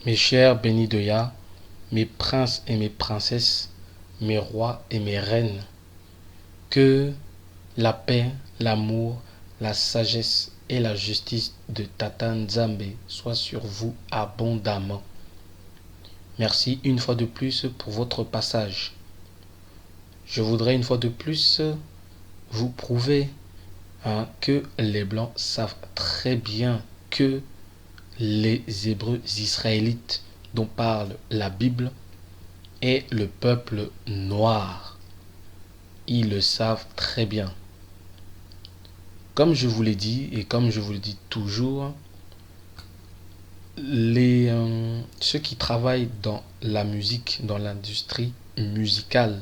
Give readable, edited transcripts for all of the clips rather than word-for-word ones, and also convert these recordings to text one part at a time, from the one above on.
Mes chers bénis de Yah, mes princes et mes princesses, mes rois et mes reines, que la paix, l'amour, la sagesse et la justice de Tata Nzambe soient sur vous abondamment. Merci une fois de plus pour votre passage. Je voudrais une fois de plus vous prouver que les Blancs savent très bien que les Hébreux israélites dont parle la Bible est le peuple noir. Ils le savent très bien. Comme je vous l'ai dit et comme je vous le dis toujours, ceux qui travaillent dans la musique, dans l'industrie musicale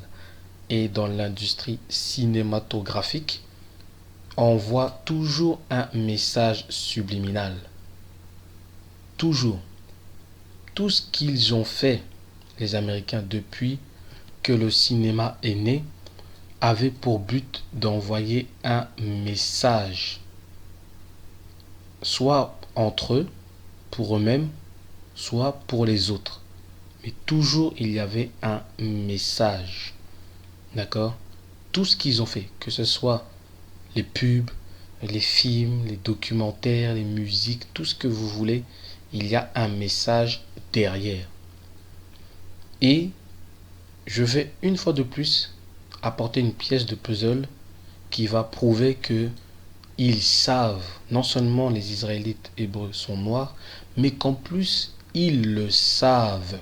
et dans l'industrie cinématographique envoient toujours un message subliminal. Toujours. Tout ce qu'ils ont fait, les Américains, depuis que le cinéma est né, avait pour but d'envoyer un message, soit entre eux, pour eux-mêmes, soit pour les autres. Mais toujours il y avait un message. D'accord? Tout ce qu'ils ont fait, que ce soit les pubs, les films, les documentaires, les musiques, tout ce que vous voulez, il y a un message derrière. Et je vais une fois de plus apporter une pièce de puzzle qui va prouver que ils savent, non seulement les Israélites hébreux sont noirs, mais qu'en plus ils le savent.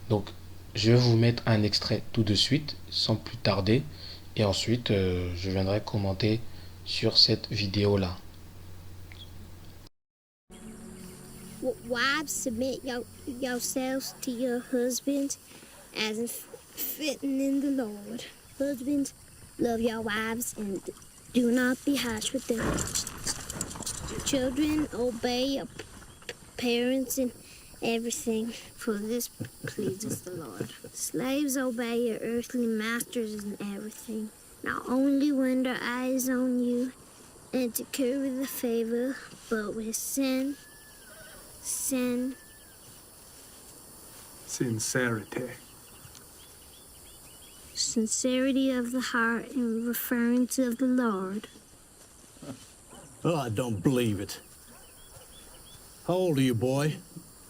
Donc je vais vous mettre un extrait tout de suite, sans plus tarder, et ensuite je viendrai commenter sur cette vidéo-là. Wives, submit yourselves to your husbands as is fitting in the Lord. Husbands, love your wives and do not be harsh with them. Children, obey your parents in everything, for this pleases the Lord. Slaves, obey your earthly masters in everything, not only when their eyes on you and to curry the favor, but with sincerity of the heart in reference of the Lord. Oh, I don't believe it. How old are you, boy?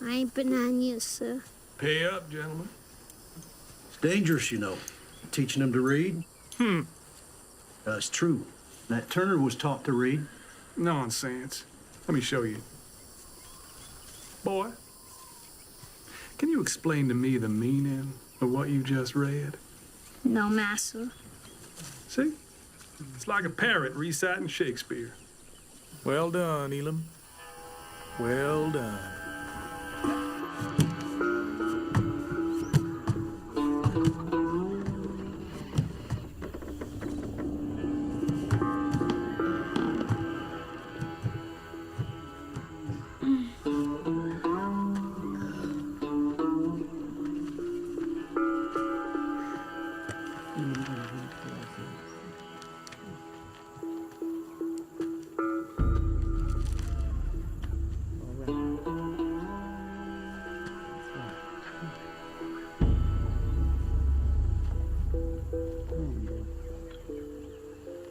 I ain't been on you, sir. Pay up, gentlemen. It's dangerous, you know, teaching them to read. It's true. Nat Turner was taught to read. Nonsense. Let me show you. Boy, can you explain to me the meaning of what you just read? No, master. See? It's like a parrot reciting Shakespeare. Well done, Elam. Well done.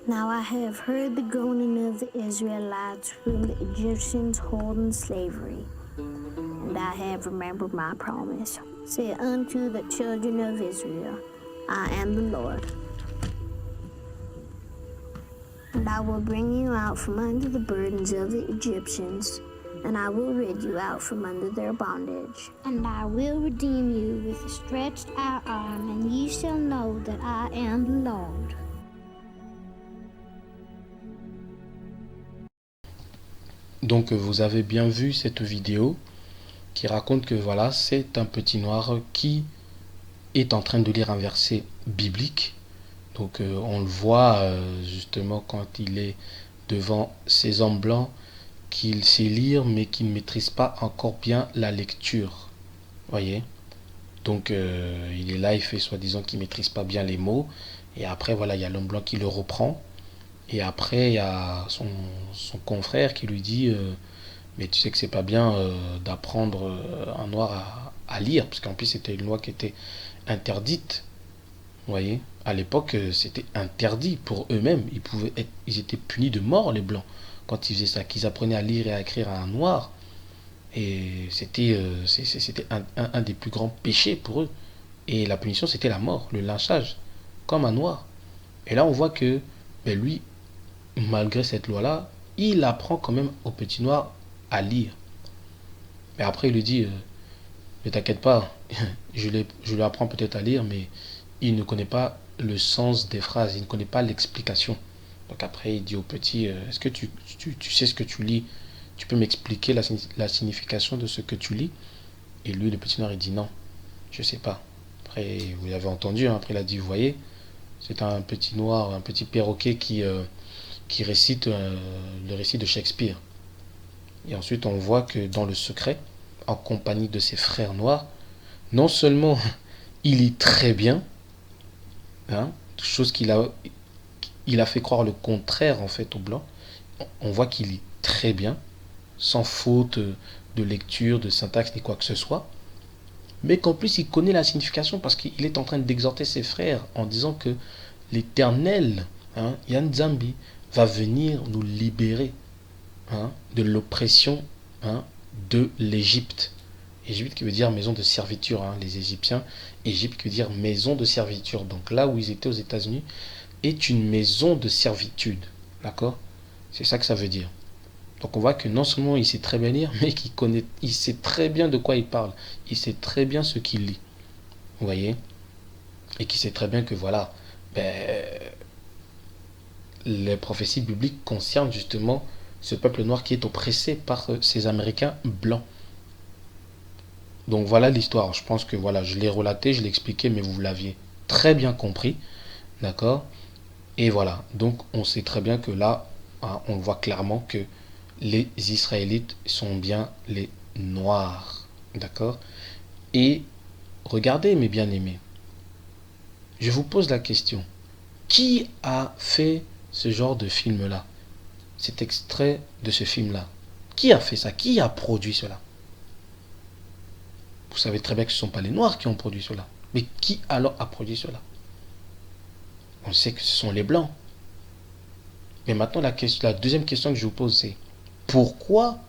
Now I have heard the groaning of the Israelites whom the Egyptians hold in slavery, and I have remembered my promise. Say unto the children of Israel, I am the Lord. And I will bring you out from under the burdens of the Egyptians, and I will rid you out from under their bondage. And I will redeem you with a stretched out arm, and ye shall know that I am the Lord. Donc vous avez bien vu cette vidéo qui raconte que voilà, c'est un petit noir qui est en train de lire un verset biblique. Donc on le voit justement quand il est devant ces hommes blancs qu'il sait lire mais qu'il ne maîtrise pas encore bien la lecture. Voyez. Donc il est là, il fait soi-disant qu'il ne maîtrise pas bien les mots. Et après voilà, il y a l'homme blanc qui le reprend. Et après il y a son confrère qui lui dit Mais tu sais que c'est pas bien d'apprendre un noir à lire, parce qu'en plus c'était une loi qui était interdite. Vous voyez, à l'époque, c'était interdit pour eux-mêmes. Ils étaient punis de mort, les blancs, quand ils faisaient ça, qu'ils apprenaient à lire et à écrire à un noir. Et c'était un des plus grands péchés pour eux. Et la punition, c'était la mort, le lynchage, comme un noir. Et là, on voit que ben, lui, malgré cette loi-là, il apprend quand même au petit noir à lire. Mais après, il lui dit, ne t'inquiète pas, je lui apprends peut-être à lire, mais il ne connaît pas le sens des phrases, il ne connaît pas l'explication. Donc après, il dit au petit, est-ce que tu sais ce que tu lis? Tu peux m'expliquer la signification de ce que tu lis? Et lui, le petit noir, il dit non, je sais pas. Après, vous l'avez entendu, hein, après il a dit, vous voyez, c'est un petit noir, un petit perroquet qui récite le récit de Shakespeare. Et ensuite, on voit que dans le secret, en compagnie de ses frères noirs, non seulement il lit très bien, hein, chose il a fait croire le contraire en fait aux blancs, on voit qu'il lit très bien, sans faute de lecture, de syntaxe ni quoi que ce soit, mais qu'en plus il connaît la signification parce qu'il est en train d'exhorter ses frères en disant que l'Éternel, hein, Yan Zambi, va venir nous libérer, hein, de l'oppression, hein, de l'Égypte. Égypte qui veut dire maison de serviture, hein, les Égyptiens. Égypte qui veut dire maison de serviture. Donc là où ils étaient aux États-Unis est une maison de servitude. D'accord? C'est ça que ça veut dire. Donc on voit que non seulement il sait très bien lire, mais il sait très bien de quoi il parle. Il sait très bien ce qu'il lit. Vous voyez? Et qui sait très bien que voilà, ben, les prophéties bibliques concernent justement ce peuple noir qui est oppressé par ces Américains blancs. Donc voilà l'histoire. Je pense que voilà, je l'ai relaté, je l'ai expliqué, mais vous l'aviez très bien compris. D'accord? Et voilà. Donc on sait très bien que là, hein, on voit clairement que les Israélites sont bien les Noirs. D'accord? Et regardez, mes bien-aimés, je vous pose la question. Qui a fait ce genre de film-là? Cet extrait de ce film-là. Qui a fait ça? Qui a produit cela? Vous savez très bien que ce ne sont pas les Noirs qui ont produit cela. Mais qui alors a produit cela? On sait que ce sont les Blancs. Mais maintenant, la deuxième question que je vous pose, c'est pourquoi,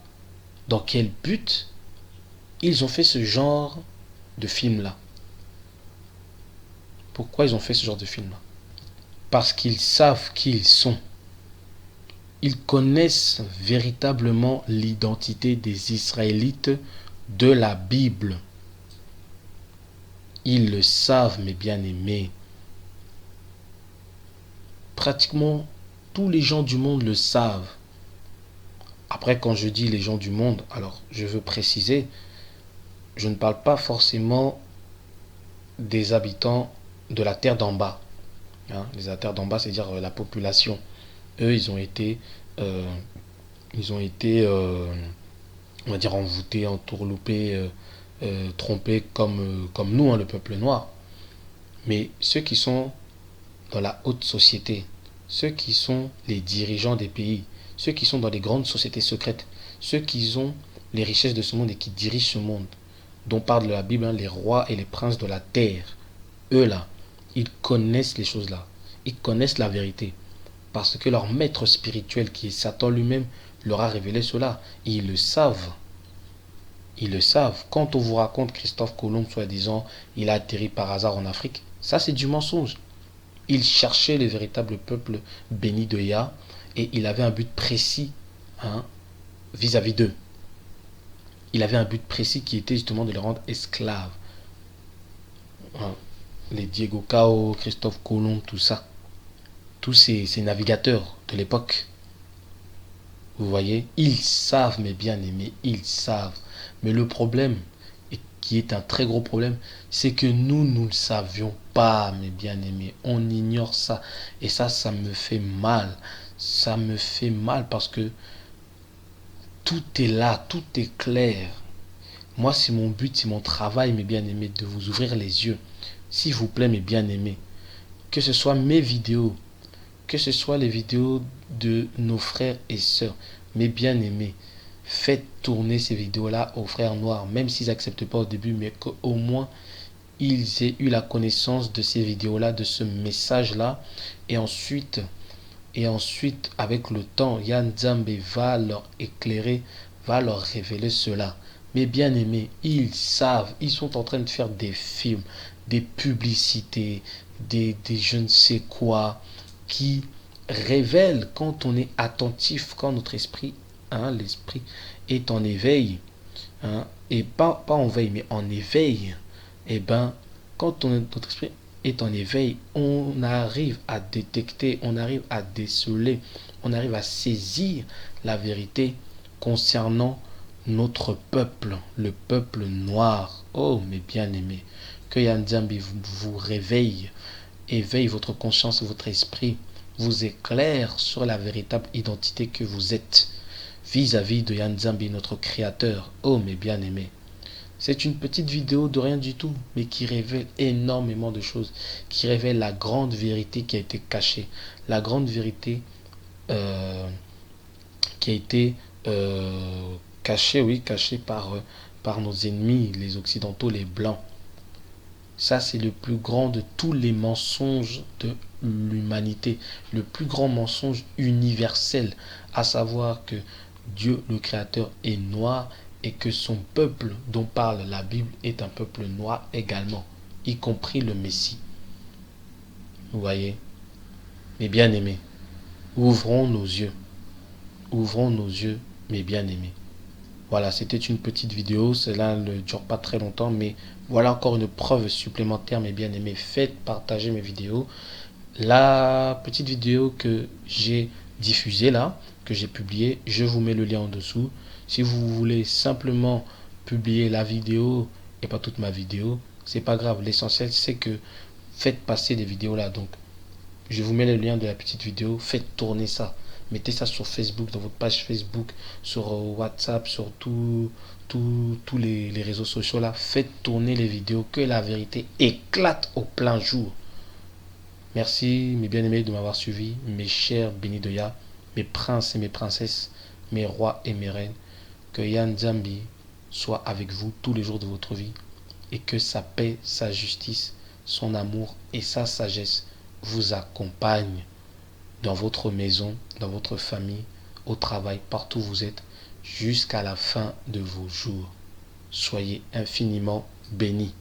dans quel but, ils ont fait ce genre de film-là? Pourquoi ils ont fait ce genre de film-là? Parce qu'ils savent qui ils sont. Ils connaissent véritablement l'identité des Israélites de la Bible. Ils le savent, mes bien-aimés. Pratiquement tous les gens du monde le savent. Après, quand je dis les gens du monde, alors je veux préciser, je ne parle pas forcément des habitants de la terre d'en bas. Hein, les terres d'en bas, c'est-à-dire la population. Eux, ils ont été on va dire, envoûtés, entourloupés, trompés comme nous, hein, le peuple noir. Mais ceux qui sont dans la haute société, ceux qui sont les dirigeants des pays, ceux qui sont dans les grandes sociétés secrètes, ceux qui ont les richesses de ce monde et qui dirigent ce monde, dont parle la Bible, hein, les rois et les princes de la terre, eux là, ils connaissent les choses là, ils connaissent la vérité, parce que leur maître spirituel, qui est Satan lui-même, leur a révélé cela, et ils le savent. Ils le savent. Quand on vous raconte Christophe Colomb, soi-disant, il a atterri par hasard en Afrique, ça c'est du mensonge. Il cherchait le véritable peuple béni de Yah, et il avait un but précis, hein, vis-à-vis d'eux. Il avait un but précis qui était justement de les rendre esclaves. Hein, les Diego Cao, Christophe Colomb, tout ça. Tous ces navigateurs de l'époque. Vous voyez, ils savent, mes bien-aimés, ils savent. Mais le problème, et qui est un très gros problème, c'est que nous ne le savions pas, mes bien-aimés. On ignore ça. Et ça me fait mal. Ça me fait mal parce que tout est là, tout est clair. Moi, c'est mon but, c'est mon travail, mes bien-aimés, de vous ouvrir les yeux. S'il vous plaît, mes bien-aimés, que ce soit mes vidéos, que ce soit les vidéos de nos frères et sœurs, mes bien-aimés, Faites tourner ces vidéos-là aux frères noirs, même s'ils n'acceptent pas au début, mais qu'au moins ils aient eu la connaissance de ces vidéos-là, de ce message-là. Et ensuite, avec le temps, Yann Nzambe va leur éclairer, va leur révéler cela. Mais bien aimés, ils savent, ils sont en train de faire des films, des publicités, des je ne sais quoi, qui révèlent quand on est attentif, quand notre esprit, l'esprit est en éveil, et pas en veille, mais en éveil. Et ben, quand notre esprit est en éveil, on arrive à détecter, on arrive à déceler, on arrive à saisir la vérité concernant notre peuple, le peuple noir. Oh, mes bien-aimés, que Yann Nzambe vous réveille, éveille votre conscience et votre esprit, vous éclaire sur la véritable identité que vous êtes vis-à-vis de Yann Nzambe, notre créateur. Oh, mes bien-aimés, c'est une petite vidéo de rien du tout, mais qui révèle énormément de choses, qui révèle la grande vérité qui a été cachée, la grande vérité qui a été cachée, oui, cachée par nos ennemis, les Occidentaux, les Blancs. Ça, c'est le plus grand de tous les mensonges de l'humanité, le plus grand mensonge universel, à savoir que Dieu, le Créateur, est noir et que son peuple dont parle la Bible est un peuple noir également, y compris le Messie. Vous voyez? Mes bien-aimés, ouvrons nos yeux. Ouvrons nos yeux, mes bien-aimés. Voilà, c'était une petite vidéo. Cela ne dure pas très longtemps, mais voilà encore une preuve supplémentaire, mes bien-aimés. Faites partager mes vidéos. La petite vidéo que j'ai diffusée là, que j'ai publiée, je vous mets le lien en dessous. Si vous voulez simplement publier la vidéo et pas toute ma vidéo, c'est pas grave. L'essentiel, c'est que faites passer des vidéos là. Donc, je vous mets le lien de la petite vidéo. Faites tourner ça. Mettez ça sur Facebook, dans votre page Facebook, sur WhatsApp, sur tous les réseaux sociaux là. Faites tourner les vidéos, que la vérité éclate au plein jour. Merci mes bien-aimés de m'avoir suivi, mes chers bénis de Yah, mes princes et mes princesses, mes rois et mes reines. Que Yann Nzambe soit avec vous tous les jours de votre vie et que sa paix, sa justice, son amour et sa sagesse vous accompagnent dans votre maison, dans votre famille, au travail, partout où vous êtes, jusqu'à la fin de vos jours. Soyez infiniment bénis.